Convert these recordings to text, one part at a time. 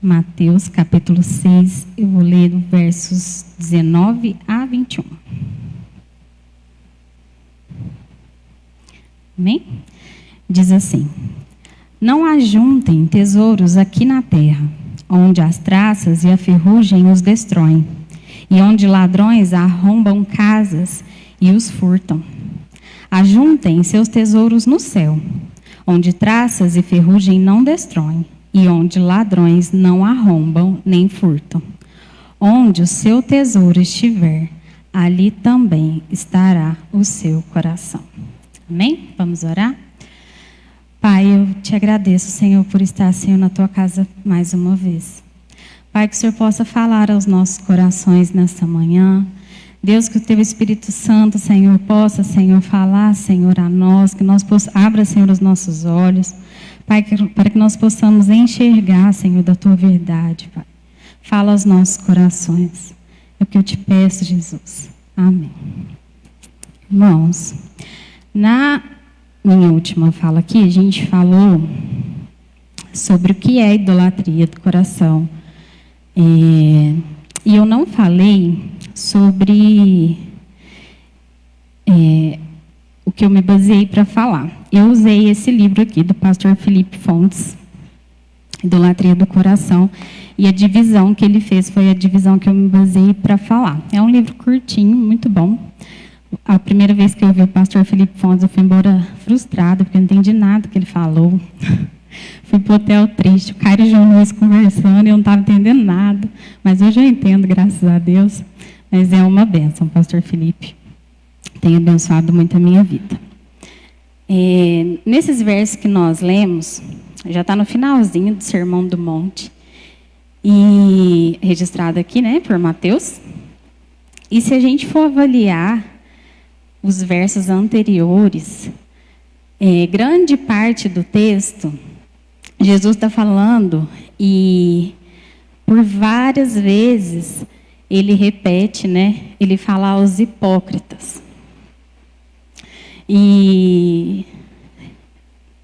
Mateus, capítulo 6, eu vou ler versos 19 a 21. Amém? Diz assim: Não ajuntem tesouros aqui na terra, onde as traças e a ferrugem os destroem, e onde ladrões arrombam casas e os furtam. Ajuntem seus tesouros no céu, onde traças e ferrugem não destroem, e onde ladrões não arrombam nem furtam. Onde o seu tesouro estiver, ali também estará o seu coração. Amém? Vamos orar? Pai, eu te agradeço, Senhor, por estar, Senhor, na tua casa mais uma vez. Pai, que o Senhor possa falar aos nossos corações nesta manhã. Deus, que o teu Espírito Santo, Senhor, possa, Senhor, falar, Senhor, a nós, que nós abra, Senhor, os nossos olhos. Pai, para que nós possamos enxergar, Senhor, da tua verdade, Pai. Fala aos nossos corações. É o que eu te peço, Jesus. Amém. Irmãos, na minha última fala aqui, a gente falou sobre o que é a idolatria do coração. E eu não falei sobre o que eu me baseei para falar. Eu usei esse livro aqui do pastor Felipe Fontes, Idolatria do Coração, e a divisão que ele fez foi a divisão que eu me baseei para falar. É um livro curtinho, muito bom. A primeira vez que eu vi o pastor Felipe Fontes, eu fui embora frustrada, porque eu não entendi nada que ele falou. Fui para o hotel triste, o Caio e o João Luiz conversando, e eu não estava entendendo nada. Mas hoje eu entendo, graças a Deus. Mas é uma bênção, pastor Felipe. Tem abençoado muito a minha vida. Nesses versos que nós lemos, já está no finalzinho do Sermão do Monte, e registrado aqui, né, por Mateus. E se a gente for avaliar os versos anteriores, grande parte do texto, Jesus está falando, e por várias vezes ele repete, né, ele fala aos hipócritas. E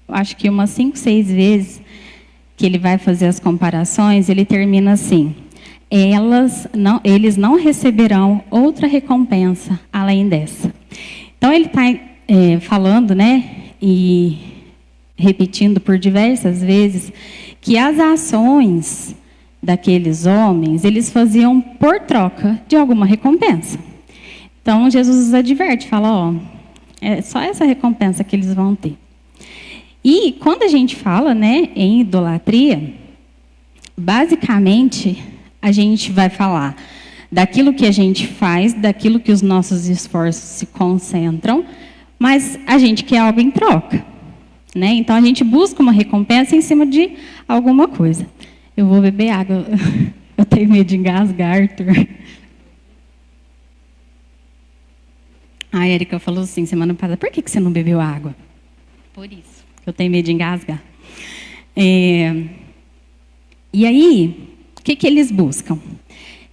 acho que umas 5, 6 vezes que ele vai fazer as comparações, ele termina assim: eles não receberão outra recompensa além dessa. Então ele está falando, né, e repetindo por diversas vezes que as ações daqueles homens, eles faziam por troca de alguma recompensa. Então Jesus os adverte, fala, ó, é só essa recompensa que eles vão ter. E quando a gente fala, né, em idolatria, basicamente a gente vai falar daquilo que a gente faz, daquilo que os nossos esforços se concentram, mas a gente quer algo em troca, né? Então a gente busca uma recompensa em cima de alguma coisa. Eu vou beber água. Eu tenho medo de engasgar, Arthur. A Érica falou assim, semana passada, por que você não bebeu água? Por isso, eu tenho medo de engasgar. E aí, o que eles buscam?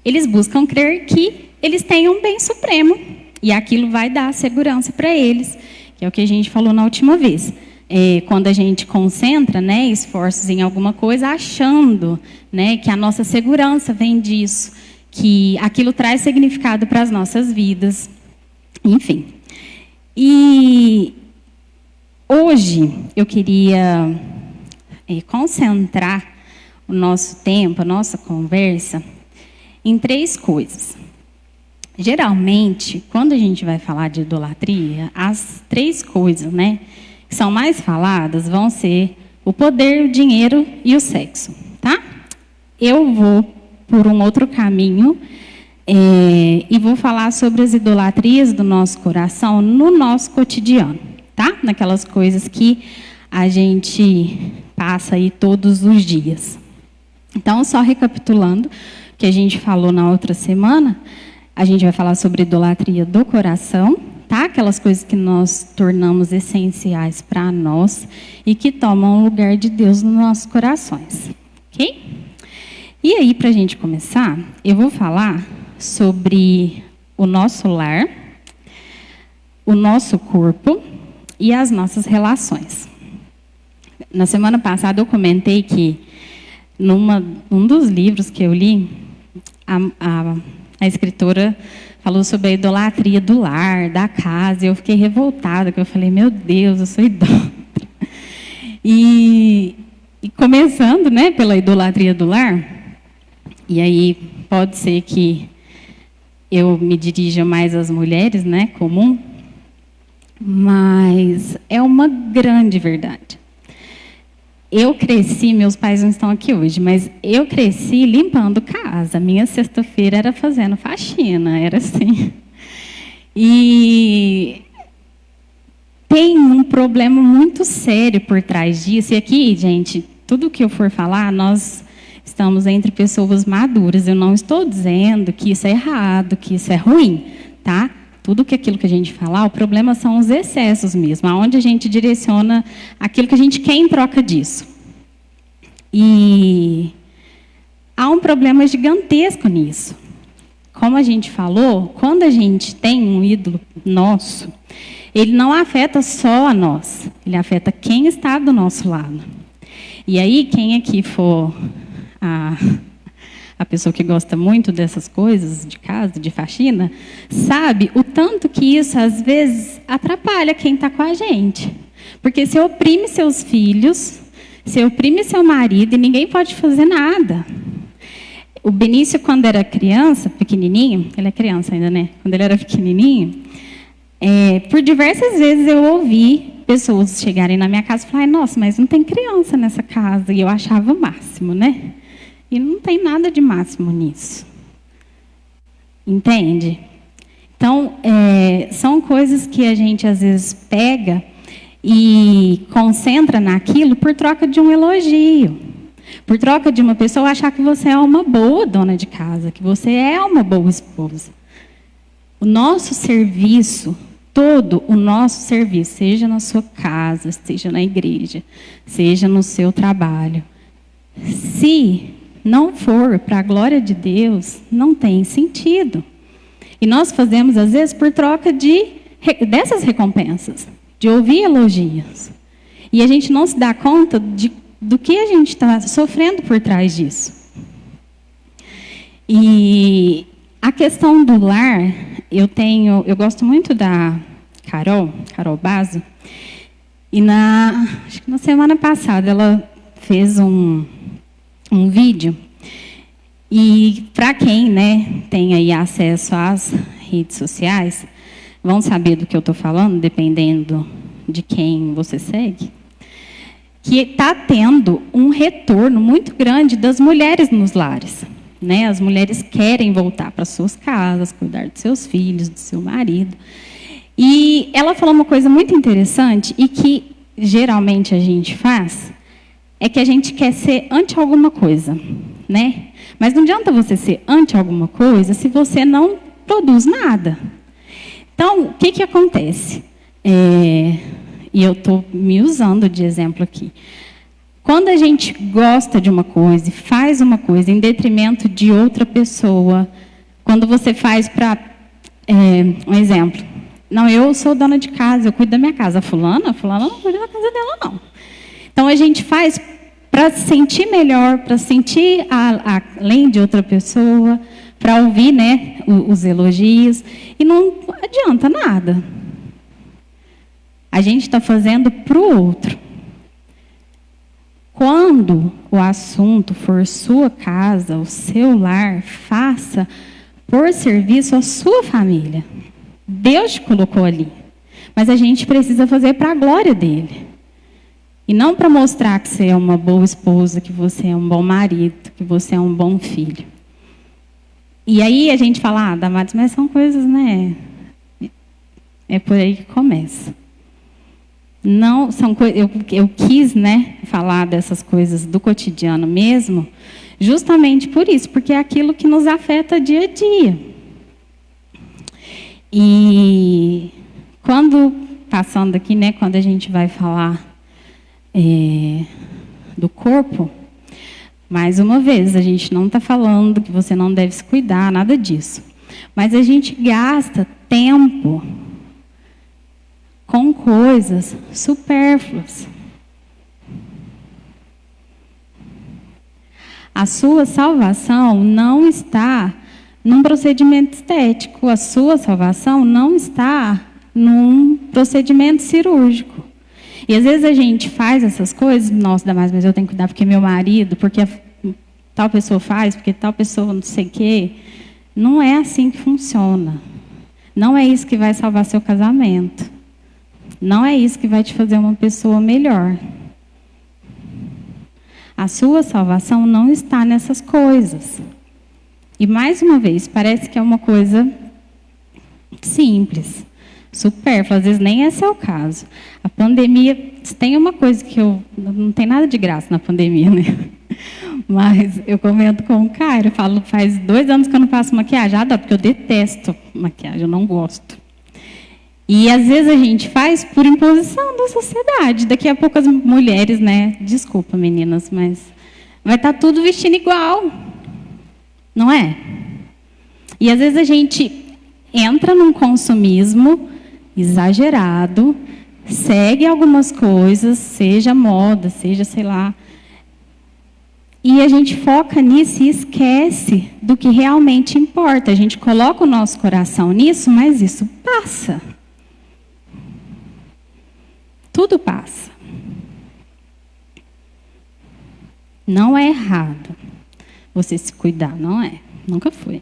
Eles buscam crer que eles têm um bem supremo, e aquilo vai dar segurança para eles, que é o que a gente falou na última vez. Quando a gente concentra, né, esforços em alguma coisa, achando, né, que a nossa segurança vem disso, que aquilo traz significado para as nossas vidas. Enfim, e hoje eu queria concentrar o nosso tempo, a nossa conversa, em 3 coisas. Geralmente, quando a gente vai falar de idolatria, as 3 coisas, né, que são mais faladas vão ser o poder, o dinheiro e o sexo, tá? Eu vou por um outro caminho, e vou falar sobre as idolatrias do nosso coração no nosso cotidiano, tá? Naquelas coisas que a gente passa aí todos os dias. Então, só recapitulando o que a gente falou na outra semana, a gente vai falar sobre idolatria do coração, tá? Aquelas coisas que nós tornamos essenciais para nós e que tomam o lugar de Deus nos nossos corações, ok? E aí, para a gente começar, eu vou falar sobre o nosso lar, o nosso corpo e as nossas relações. Na semana passada eu comentei que num dos livros que eu li, a escritora falou sobre a idolatria do lar, da casa, e eu fiquei revoltada, porque eu falei, meu Deus, eu sou idólatra. E começando, né, pela idolatria do lar, e aí pode ser que eu me dirija mais às mulheres, né, comum, mas é uma grande verdade. Eu cresci, meus pais não estão aqui hoje, mas eu cresci limpando casa. Minha sexta-feira era fazendo faxina, era assim. E tem um problema muito sério por trás disso. E aqui, gente, tudo que eu for falar, nós estamos entre pessoas maduras. Eu não estou dizendo que isso é errado, que isso é ruim, tá? Tudo aquilo que a gente falar, o problema são os excessos mesmo, aonde a gente direciona aquilo que a gente quer em troca disso. E há um problema gigantesco nisso. Como a gente falou, quando a gente tem um ídolo nosso, ele não afeta só a nós, ele afeta quem está do nosso lado. E aí, quem aqui for a pessoa que gosta muito dessas coisas, de casa, de faxina, sabe o tanto que isso, às vezes, atrapalha quem está com a gente. Porque você oprime seus filhos, você oprime seu marido e ninguém pode fazer nada. O Benício, quando era criança, pequenininho, ele é criança ainda, né? Quando ele era pequenininho, por diversas vezes eu ouvi pessoas chegarem na minha casa e falarem, nossa, mas não tem criança nessa casa. E eu achava o máximo, né? E não tem nada de máximo nisso. Entende? Então, são coisas que a gente, às vezes, pega e concentra naquilo por troca de um elogio. Por troca de uma pessoa achar que você é uma boa dona de casa, que você é uma boa esposa. O nosso serviço, todo o nosso serviço, seja na sua casa, seja na igreja, seja no seu trabalho, se não for para a glória de Deus, não tem sentido. E nós fazemos, às vezes, por troca dessas recompensas, de ouvir elogios. E a gente não se dá conta do que a gente está sofrendo por trás disso. E a questão do lar, eu gosto muito da Carol Basso, e acho que na semana passada ela fez um vídeo, e para quem, né, tem aí acesso às redes sociais, vão saber do que eu estou falando, dependendo de quem você segue, que está tendo um retorno muito grande das mulheres nos lares. Né? As mulheres querem voltar para suas casas, cuidar dos seus filhos, do seu marido. E ela falou uma coisa muito interessante, e que geralmente a gente faz, é que a gente quer ser anti alguma coisa, né? Mas não adianta você ser anti alguma coisa se você não produz nada. Então, o que acontece? E eu estou me usando de exemplo aqui. Quando a gente gosta de uma coisa e faz uma coisa em detrimento de outra pessoa, quando você faz para... um exemplo. Não, eu sou dona de casa, eu cuido da minha casa. Fulana não cuida da casa dela, não. Então, a gente faz para se sentir melhor, para sentir além de outra pessoa, para ouvir, né, os elogios, e não adianta nada. A gente está fazendo para o outro. Quando o assunto for sua casa, o seu lar, faça por serviço à sua família. Deus te colocou ali. Mas a gente precisa fazer para a glória dele. E não para mostrar que você é uma boa esposa, que você é um bom marido, que você é um bom filho. E aí a gente fala, Damares, mas são coisas, né? É por aí que começa. Não, são eu quis, né, falar dessas coisas do cotidiano mesmo, justamente por isso, porque é aquilo que nos afeta dia a dia. E passando aqui, né, quando a gente vai falar do corpo, mais uma vez, a gente não está falando que você não deve se cuidar, nada disso. Mas a gente gasta tempo com coisas supérfluas. A sua salvação não está num procedimento estético. A sua salvação não está num procedimento cirúrgico. E às vezes a gente faz essas coisas, nossa, Damares, mas eu tenho que cuidar porque meu marido, porque tal pessoa faz, porque tal pessoa não sei o quê. Não é assim que funciona. Não é isso que vai salvar seu casamento. Não é isso que vai te fazer uma pessoa melhor. A sua salvação não está nessas coisas. E, mais uma vez, parece que é uma coisa simples, supérflua. Às vezes nem esse é o caso. A pandemia, tem uma coisa que não tem nada de graça na pandemia, né? Mas eu comento com o Caio, eu falo, faz 2 anos que eu não passo maquiagem. Porque eu detesto maquiagem, eu não gosto. E às vezes a gente faz por imposição da sociedade. Daqui a pouco as mulheres, né? Desculpa, meninas, mas vai estar tudo vestindo igual. Não é? E às vezes a gente entra num consumismo exagerado, segue algumas coisas, seja moda, seja, sei lá. E a gente foca nisso e esquece do que realmente importa. A gente coloca o nosso coração nisso, mas isso passa. Tudo passa. Não é errado você se cuidar, não é. Nunca foi.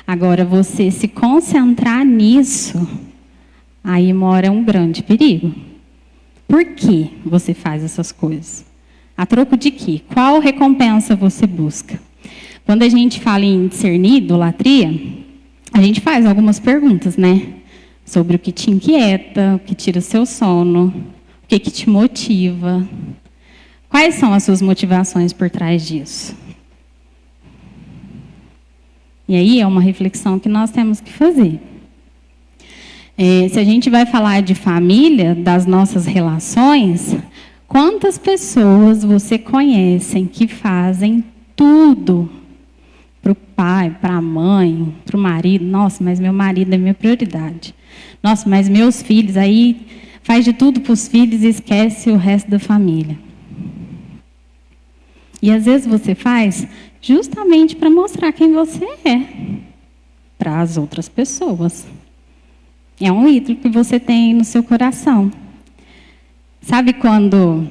Agora, você se concentrar nisso, aí mora um grande perigo. Por que você faz essas coisas? A troco de quê? Qual recompensa você busca? Quando a gente fala em discernir idolatria, a gente faz algumas perguntas, né? Sobre o que te inquieta, o que tira seu sono, o que te motiva. Quais são as suas motivações por trás disso? E aí é uma reflexão que nós temos que fazer. Se a gente vai falar de família, das nossas relações, quantas pessoas você conhece que fazem tudo para o pai, para a mãe, para o marido? Nossa, mas meu marido é minha prioridade. Nossa, mas meus filhos, aí faz de tudo para os filhos e esquece o resto da família. E às vezes você faz justamente para mostrar quem você é para as outras pessoas. É um ídolo que você tem no seu coração. Sabe quando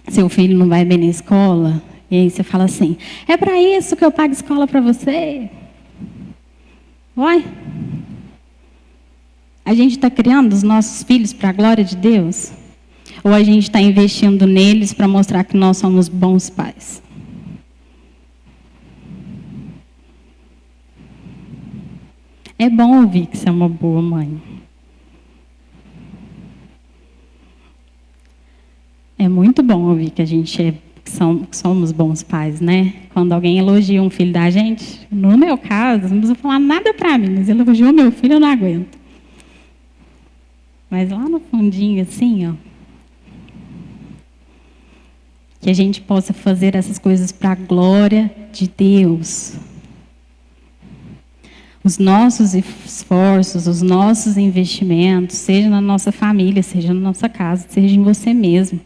seu filho não vai bem na escola? E aí você fala assim, é para isso que eu pago escola para você? Uai. A gente está criando os nossos filhos para a glória de Deus? Ou a gente está investindo neles para mostrar que nós somos bons pais? É bom ouvir que você é uma boa mãe. É muito bom ouvir que a gente que somos bons pais, né? Quando alguém elogia um filho da gente, no meu caso, não precisa falar nada para mim, mas elogiou meu filho, eu não aguento. Mas lá no fundinho, assim, ó, que a gente possa fazer essas coisas para a glória de Deus. Os nossos esforços, os nossos investimentos, seja na nossa família, seja na nossa casa, seja em você mesmo,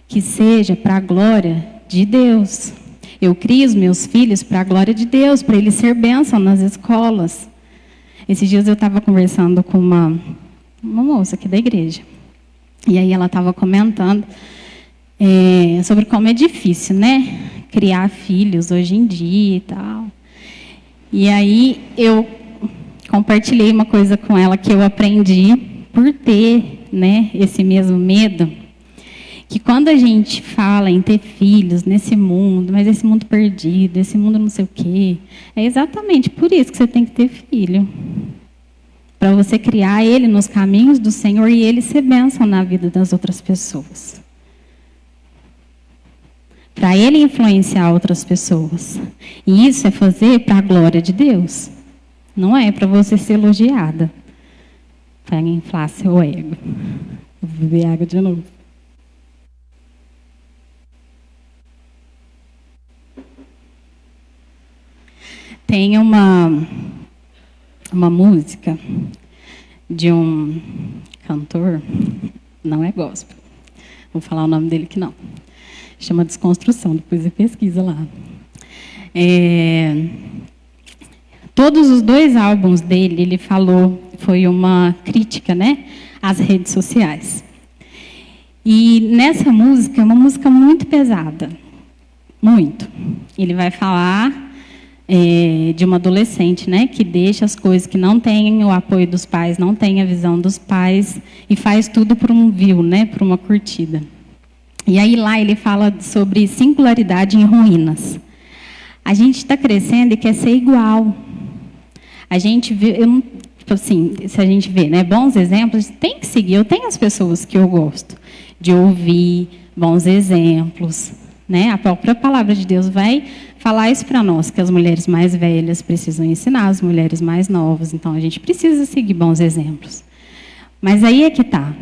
que seja para a glória de Deus. Eu crio os meus filhos para a glória de Deus, para eles ser bênção nas escolas. Esses dias eu estava conversando com uma moça aqui da igreja. E aí ela estava comentando sobre como é difícil, né? Criar filhos hoje em dia e tal. E aí eu compartilhei uma coisa com ela que eu aprendi por ter, né, esse mesmo medo. Que quando a gente fala em ter filhos nesse mundo, mas esse mundo perdido, esse mundo não sei o quê, é exatamente por isso que você tem que ter filho. Para você criar ele nos caminhos do Senhor e ele ser bênção na vida das outras pessoas. Para ele influenciar outras pessoas. E isso é fazer para a glória de Deus. Não é para você ser elogiada. Para inflar seu ego. Vou beber água de novo. Tem uma música de um cantor, não é gospel, vou falar o nome dele que não, chama Desconstrução, depois você pesquisa lá. É, todos os 2 álbuns dele, ele falou, foi uma crítica, né, às redes sociais. E nessa música, é uma música muito pesada, muito. Ele vai falar de uma adolescente, né, que deixa as coisas, que não tem o apoio dos pais, não tem a visão dos pais, e faz tudo por um view, né, por uma curtida. E aí lá ele fala sobre singularidade em ruínas. A gente está crescendo e quer ser igual. A gente vê, assim, se a gente vê, né, bons exemplos, tem que seguir. Eu tenho as pessoas que eu gosto de ouvir, bons exemplos, né? A própria palavra de Deus vai falar isso para nós, que as mulheres mais velhas precisam ensinar as mulheres mais novas. Então, a gente precisa seguir bons exemplos. Mas aí é que está.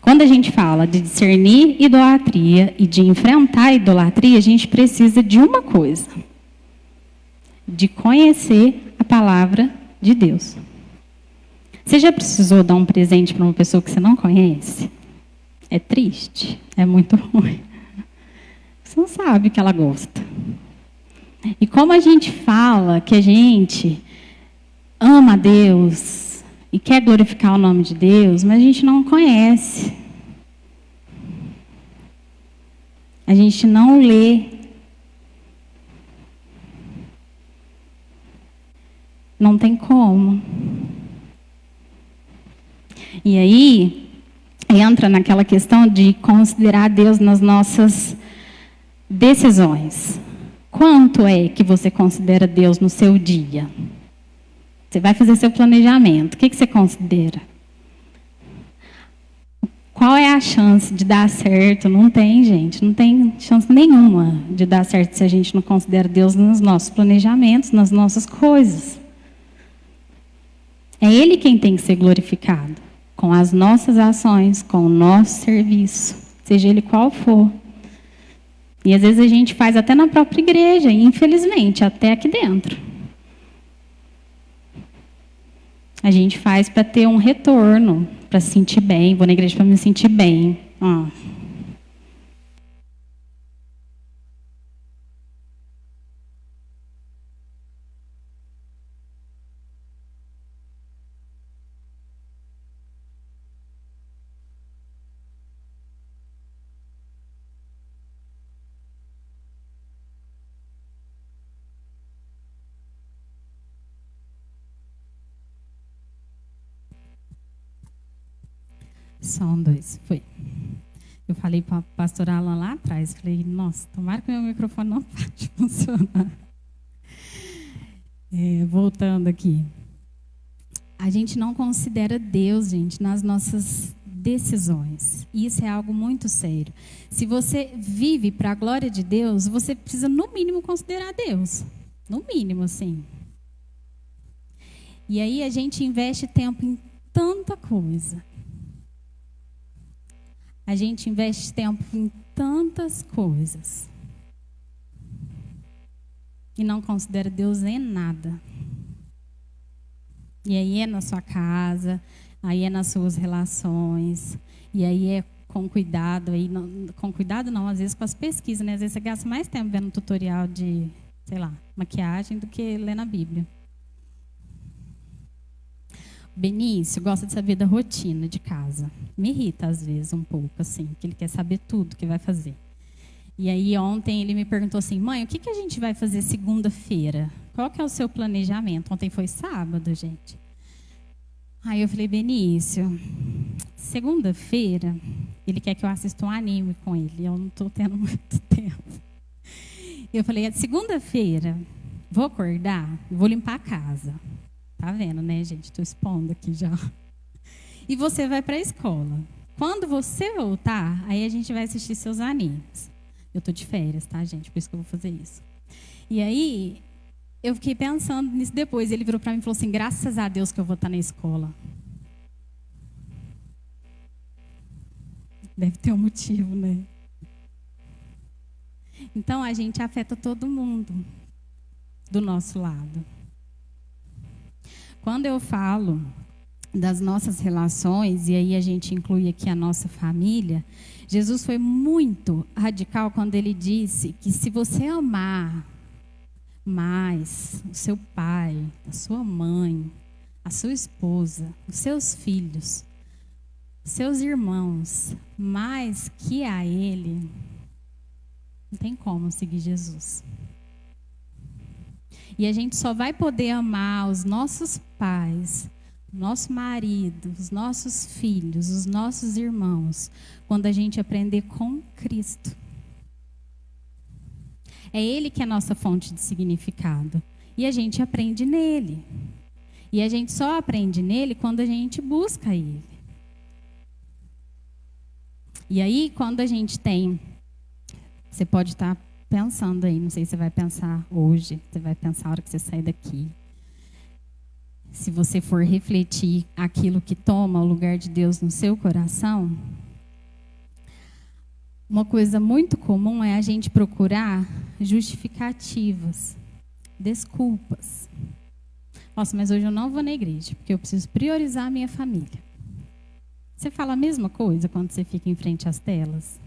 Quando a gente fala de discernir idolatria e de enfrentar a idolatria, a gente precisa de uma coisa: de conhecer a palavra de Deus. Você já precisou dar um presente para uma pessoa que você não conhece? É triste, é muito ruim. Você não sabe o que ela gosta. E como a gente fala que a gente ama a Deus e quer glorificar o nome de Deus, mas a gente não conhece. A gente não lê. Não tem como. E aí entra naquela questão de considerar Deus nas nossas decisões. Quanto é que você considera Deus no seu dia? Você vai fazer seu planejamento. O que você considera? Qual é a chance de dar certo? Não tem, gente. Não tem chance nenhuma de dar certo se a gente não considera Deus nos nossos planejamentos, nas nossas coisas. É Ele quem tem que ser glorificado, com as nossas ações, com o nosso serviço, seja ele qual for. E às vezes a gente faz até na própria igreja, infelizmente, até aqui dentro. A gente faz para ter um retorno, para se sentir bem. Vou na igreja para me sentir bem. Som 2, foi. Eu falei para a pastora Alan lá atrás, falei, nossa, tomara que meu microfone não pare de funcionar. Voltando aqui. A gente não considera Deus, gente, nas nossas decisões. Isso é algo muito sério. Se você vive para a glória de Deus, você precisa, no mínimo, considerar Deus. No mínimo, assim. E aí a gente investe tempo em tanta coisa. A gente investe tempo em tantas coisas. E não considera Deus em nada. E aí é na sua casa, aí é nas suas relações, e aí é com cuidado, aí não, com cuidado não, às vezes com as pesquisas, né? Às vezes você gasta mais tempo vendo tutorial de, sei lá, maquiagem do que lendo a Bíblia. Benício gosta de saber da rotina de casa. Me irrita às vezes um pouco, assim, que ele quer saber tudo que vai fazer. E aí ontem ele me perguntou assim, mãe, o que a gente vai fazer segunda-feira? Qual que é o seu planejamento? Ontem foi sábado, gente. Aí eu falei, Benício, segunda-feira, ele quer que eu assista um anime com ele. Eu não estou tendo muito tempo. Eu falei, segunda-feira, vou acordar e vou limpar a casa. Tá vendo, né, gente? Estou expondo aqui já. E você vai para a escola. Quando você voltar, aí a gente vai assistir seus animes. Eu estou de férias, tá, gente? Por isso que eu vou fazer isso. E aí, eu fiquei pensando nisso depois. Ele virou para mim e falou assim, graças a Deus que eu vou estar na escola. Deve ter um motivo, né? Então, a gente afeta todo mundo do nosso lado. Quando eu falo das nossas relações, e aí a gente inclui aqui a nossa família, Jesus foi muito radical quando ele disse que se você amar Mas o seu pai, a sua mãe, a sua esposa, os seus filhos, seus irmãos, mais que a ele, não tem como seguir Jesus. E a gente só vai poder amar os nossos pais, nosso marido, os nossos filhos, os nossos irmãos, quando a gente aprender com Cristo. É Ele que é a nossa fonte de significado. E a gente aprende nele. E a gente só aprende nele quando a gente busca Ele. E aí, quando a gente tem... Você pode estar pensando aí, não sei se você vai pensar hoje, você vai pensar a hora que você sair daqui. Se você for refletir aquilo que toma o lugar de Deus no seu coração, uma coisa muito comum é a gente procurar justificativas, desculpas. Nossa, mas hoje eu não vou na igreja, porque eu preciso priorizar a minha família. Você fala a mesma coisa quando você fica em frente às telas?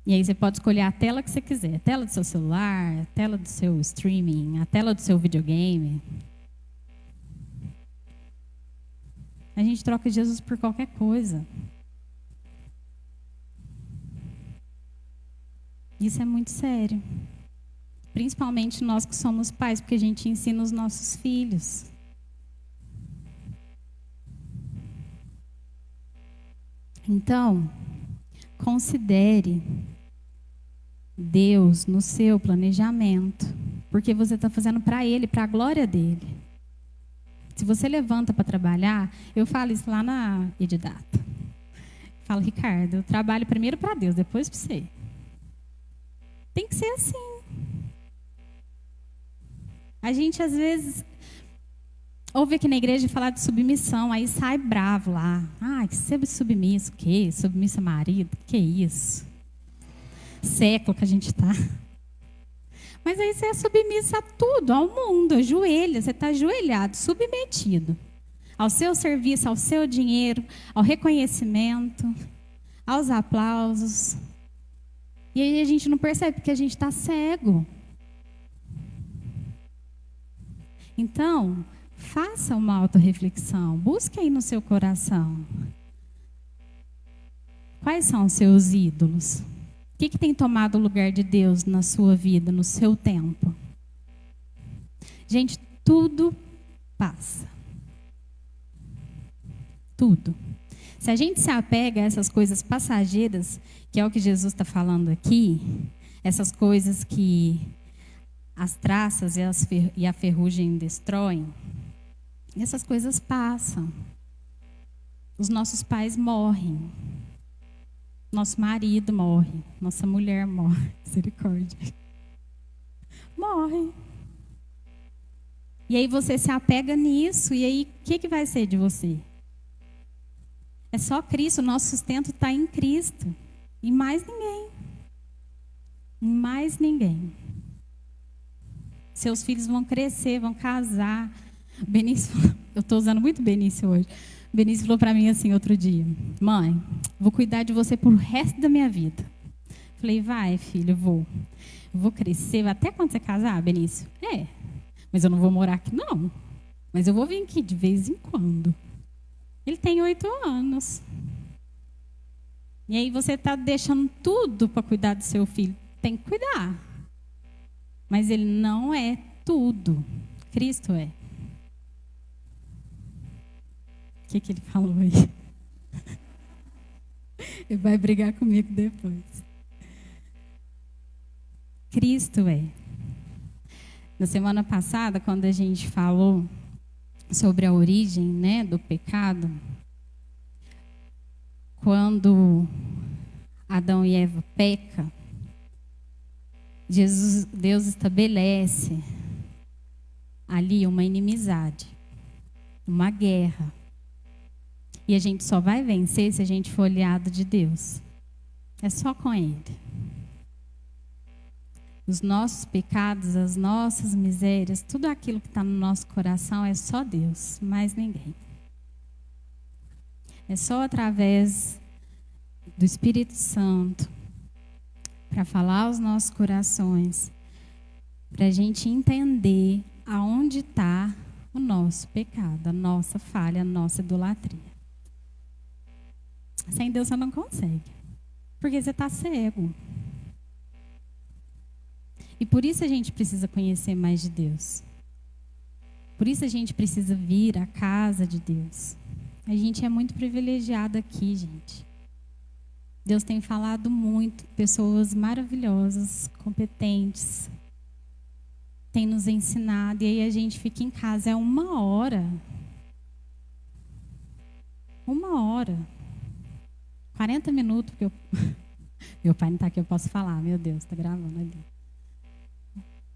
E aí você pode escolher a tela que você quiser. A tela do seu celular, a tela do seu streaming, a tela do seu videogame. A gente troca Jesus por qualquer coisa. Isso é muito sério. Principalmente nós que somos pais, porque a gente ensina os nossos filhos. Então, considere Deus no seu planejamento, porque você está fazendo para Ele, para a glória dEle. Se você levanta para trabalhar, eu falo isso lá na Edidata. Falo, Ricardo, eu trabalho primeiro para Deus, depois para você. Tem que ser assim. A gente, às vezes, ouve aqui na igreja falar de submissão, aí sai bravo lá. Ah, que ser submisso, o quê? Submissa a marido, que isso? Século que a gente está. Mas aí você é submissa a tudo, ao mundo, ajoelha, você está ajoelhado, submetido. Ao seu serviço, ao seu dinheiro, ao reconhecimento, aos aplausos. E aí a gente não percebe, porque a gente está cego. Então, faça uma autorreflexão. Busque aí no seu coração. Quais são os seus ídolos? O que tem tomado o lugar de Deus na sua vida, no seu tempo? Gente, tudo passa. Tudo. Se a gente se apega a essas coisas passageiras, que é o que Jesus está falando aqui, essas coisas que as traças e a ferrugem destroem, essas coisas passam. Os nossos pais morrem. Nosso marido morre. Nossa mulher morre. Misericórdia. Morre. E aí você se apega nisso. E aí o que vai ser de você? É só Cristo. O nosso sustento está em Cristo. E mais ninguém. E mais ninguém. Seus filhos vão crescer, vão casar. Benício, eu estou usando muito Benício hoje. Benício falou para mim assim outro dia: mãe, vou cuidar de você pro resto da minha vida. Falei, vai, filho, vou. Vou crescer, até quando você casar, Benício? É, mas eu não vou morar aqui, não. Mas eu vou vir aqui de vez em quando. Ele tem 8 anos. E aí você está deixando tudo para cuidar do seu filho. Tem que cuidar. Mas ele não é tudo. Cristo é. O que ele falou aí? Ele vai brigar comigo depois. Cristo é. Na semana passada, quando a gente falou sobre a origem, né, do pecado, quando Adão e Eva pecam, Deus estabelece ali uma inimizade, uma guerra. E a gente só vai vencer se a gente for aliado de Deus. É só com Ele. Os nossos pecados, as nossas misérias, tudo aquilo que está no nosso coração é só Deus, mais ninguém. É só através do Espírito Santo para falar aos nossos corações para a gente entender aonde está o nosso pecado, a nossa falha, a nossa idolatria. Sem Deus você não consegue, porque você está cego. E por isso a gente precisa conhecer mais de Deus. Por isso a gente precisa vir à casa de Deus. A gente é muito privilegiado aqui, gente. Deus tem falado muito, pessoas maravilhosas, competentes, tem nos ensinado, e aí a gente fica em casa, é 1 hora. 40 minutos, porque meu pai não está aqui, eu posso falar, meu Deus, está gravando ali.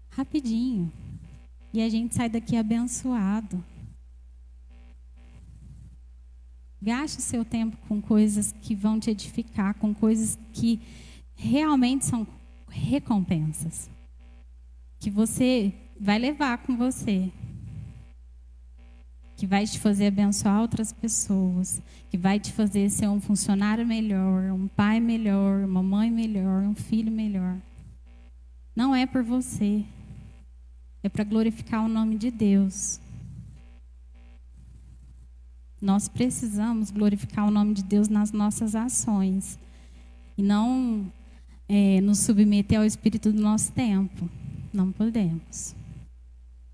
Rapidinho. E a gente sai daqui abençoado. Gaste o seu tempo com coisas que vão te edificar, com coisas que realmente são recompensas. Que você vai levar com você. Que vai te fazer abençoar outras pessoas. Que vai te fazer ser um funcionário melhor, um pai melhor, uma mãe melhor, um filho melhor. Não é por você. É para glorificar o nome de Deus. Nós precisamos glorificar o nome de Deus nas nossas ações. E não nos submeter ao espírito do nosso tempo. Não podemos.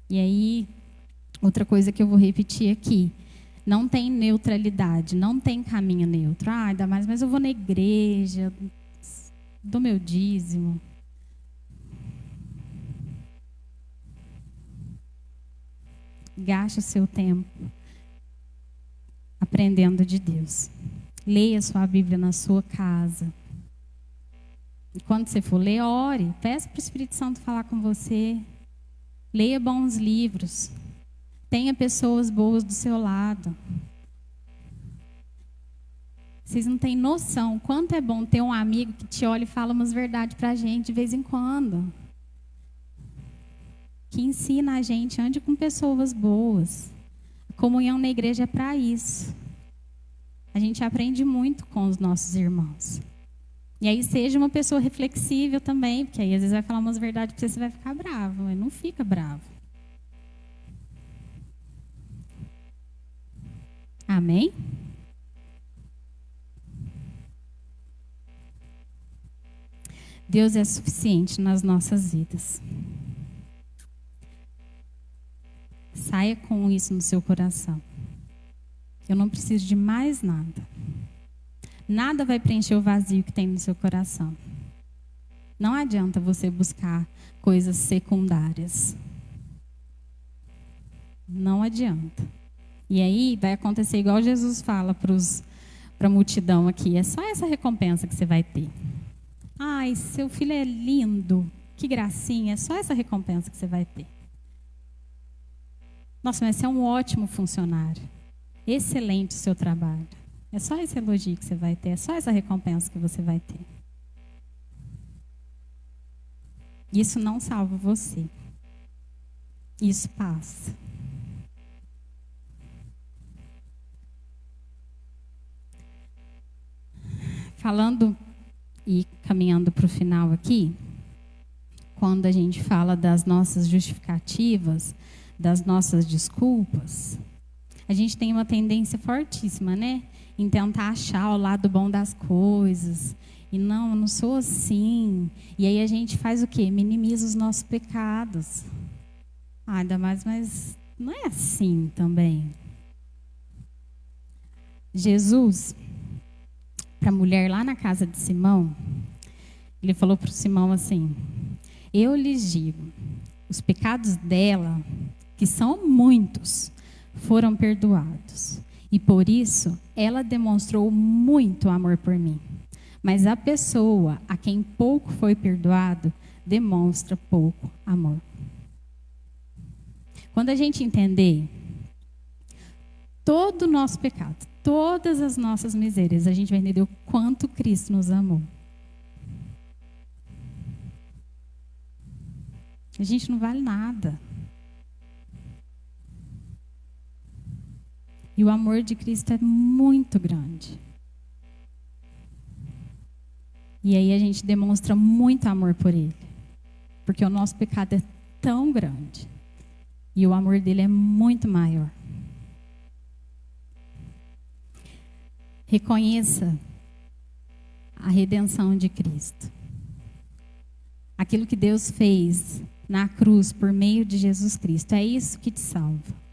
E aí, outra coisa que eu vou repetir aqui. Não tem neutralidade, não tem caminho neutro. Ainda mais, mas eu vou na igreja, dou meu dízimo. Gaste o seu tempo aprendendo de Deus. Leia sua Bíblia na sua casa. E quando você for ler, ore. Peça para o Espírito Santo falar com você. Leia bons livros. Tenha pessoas boas do seu lado. Vocês não têm noção quanto é bom ter um amigo que te olha e fala umas verdades para a gente de vez em quando. Que ensina a gente, ande com pessoas boas. A comunhão na igreja é para isso. A gente aprende muito com os nossos irmãos. E aí seja uma pessoa reflexível também, porque aí às vezes vai falar umas verdades para você, você vai ficar bravo, mas não fica bravo. Amém? Deus é suficiente nas nossas vidas. Saia com isso no seu coração. Eu não preciso de mais nada. Nada vai preencher o vazio que tem no seu coração. Não adianta você buscar coisas secundárias. Não adianta. E aí vai acontecer igual Jesus fala para a multidão aqui. É só essa recompensa que você vai ter. Ai, seu filho é lindo. Que gracinha. É só essa recompensa que você vai ter. Nossa, mas você é um ótimo funcionário. Excelente o seu trabalho. É só esse elogio que você vai ter. É só essa recompensa que você vai ter. Isso não salva você. Isso passa. Falando e caminhando para o final aqui, quando a gente fala das nossas justificativas, das nossas desculpas, a gente tem uma tendência fortíssima, né? Em tentar achar o lado bom das coisas. E não, eu não sou assim. E aí a gente faz o quê? Minimiza os nossos pecados. Ainda mais, mas não é assim também. Jesus, para a mulher lá na casa de Simão, ele falou para o Simão assim: eu lhes digo, os pecados dela, que são muitos, foram perdoados. E por isso, ela demonstrou muito amor por mim. Mas a pessoa a quem pouco foi perdoado, demonstra pouco amor. Quando a gente entender todo o nosso pecado, todas as nossas misérias, a gente vai entender o quanto Cristo nos amou. A gente não vale nada. E o amor de Cristo é muito grande. E aí a gente demonstra muito amor por Ele. Porque o nosso pecado é tão grande. E o amor dele é muito maior. Reconheça a redenção de Cristo. Aquilo que Deus fez na cruz por meio de Jesus Cristo. É isso que te salva.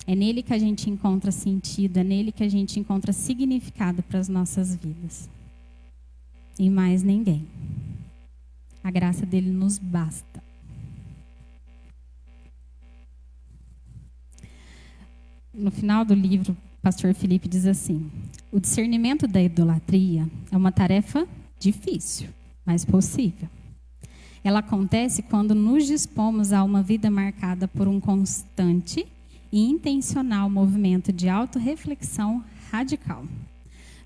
É nele que a gente encontra sentido, é nele que a gente encontra significado para as nossas vidas. E mais ninguém. A graça dele nos basta. No final do livro, o pastor Felipe diz assim: o discernimento da idolatria é uma tarefa difícil, mas possível. Ela acontece quando nos dispomos a uma vida marcada por um constante e intencional movimento de autorreflexão radical,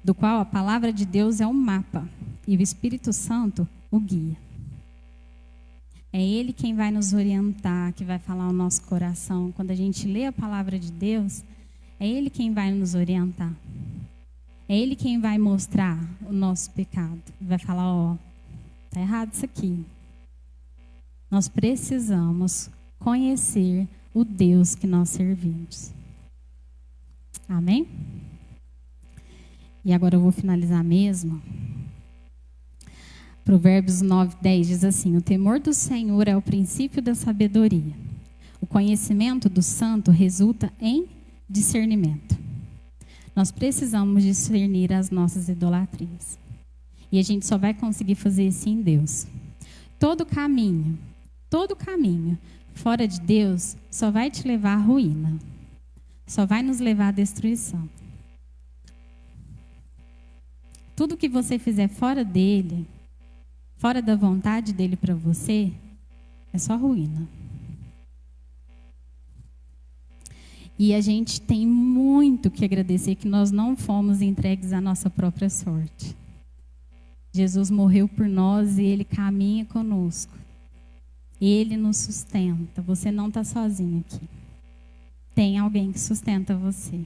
do qual a palavra de Deus é um mapa e o Espírito Santo o guia. É Ele quem vai nos orientar, que vai falar o nosso coração. Quando a gente lê a palavra de Deus, é Ele quem vai nos orientar. É Ele quem vai mostrar o nosso pecado. Vai falar, ó, tá errado isso aqui. Nós precisamos conhecer o Deus que nós servimos. Amém? E agora eu vou finalizar mesmo. Provérbios 9:10 diz assim: o temor do Senhor é o princípio da sabedoria. O conhecimento do santo resulta em discernimento. Nós precisamos discernir as nossas idolatrias. E a gente só vai conseguir fazer isso em Deus. Todo caminho fora de Deus só vai te levar à ruína. Só vai nos levar à destruição. Tudo que você fizer fora dele, fora da vontade dele para você, é só ruína. E a gente tem muito que agradecer que nós não fomos entregues à nossa própria sorte. Jesus morreu por nós e Ele caminha conosco. Ele nos sustenta. Você não está sozinho aqui. Tem alguém que sustenta você.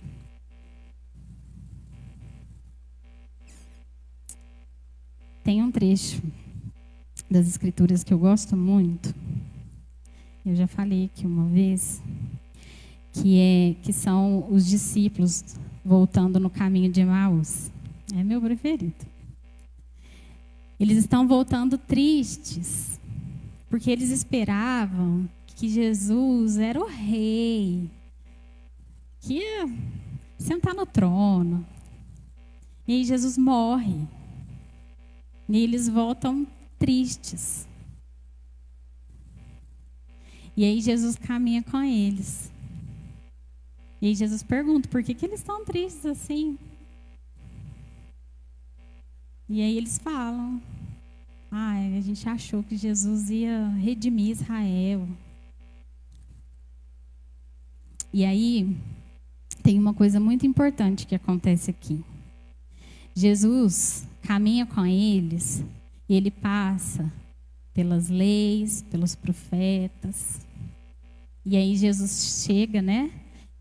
Tem um trecho das Escrituras que eu gosto muito. Eu já falei aqui uma vez, que são os discípulos voltando no caminho de Emaús. É meu preferido. Eles estão voltando tristes, porque eles esperavam que Jesus era o rei, que ia sentar no trono. E aí Jesus morre. E eles voltam tristes. E aí Jesus caminha com eles. E aí Jesus pergunta, por que eles estão tristes assim? E aí eles falam, a gente achou que Jesus ia redimir Israel. E aí tem uma coisa muito importante que acontece aqui. Jesus caminha com eles e ele passa pelas leis, pelos profetas. E aí Jesus chega, né,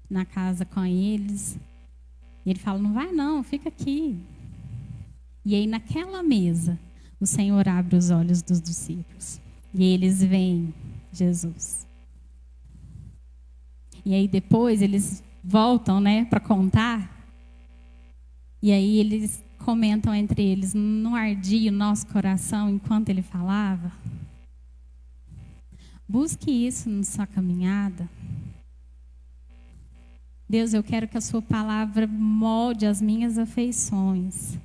na casa com eles. E ele fala, não vai não, fica aqui. E aí naquela mesa, o Senhor abre os olhos dos discípulos. E eles veem Jesus. E aí depois eles voltam, né, para contar. E aí eles comentam entre eles, não ardia o nosso coração enquanto ele falava? Busque isso na sua caminhada. Deus, eu quero que a sua palavra molde as minhas afeições.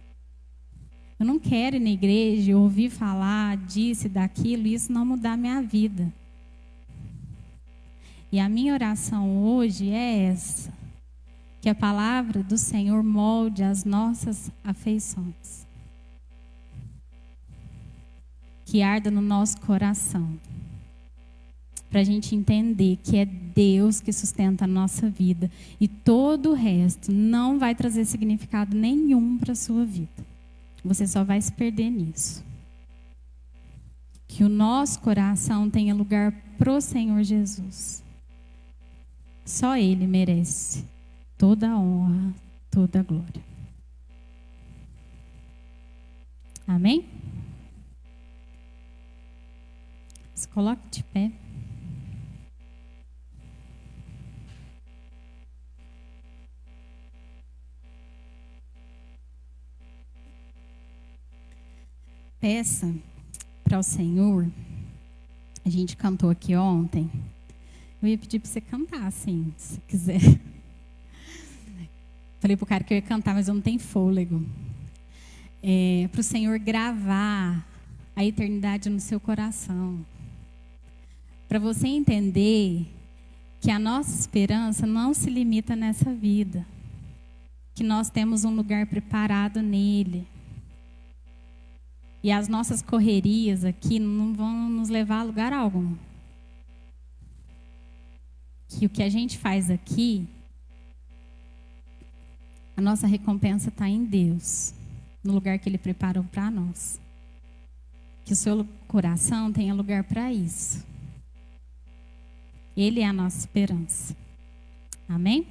Eu não quero ir na igreja, ouvir falar disso e daquilo, e isso não mudar a minha vida. E a minha oração hoje é essa: que a palavra do Senhor molde as nossas afeições. Que arda no nosso coração. Para a gente entender que é Deus que sustenta a nossa vida. E todo o resto não vai trazer significado nenhum para a sua vida. Você só vai se perder nisso. Que o nosso coração tenha lugar pro Senhor Jesus. Só Ele merece toda a honra, toda a glória. Amém? Se coloque de pé. Peça para o Senhor. A gente cantou aqui ontem. Eu ia pedir para você cantar, assim, se quiser. Falei pro cara que eu ia cantar, mas eu não tenho fôlego. Para o Senhor gravar a eternidade no seu coração. Para você entender que a nossa esperança não se limita nessa vida. Que nós temos um lugar preparado nele. E as nossas correrias aqui não vão nos levar a lugar algum. Que o que a gente faz aqui, a nossa recompensa está em Deus, no lugar que Ele preparou para nós. Que o seu coração tenha lugar para isso. Ele é a nossa esperança. Amém?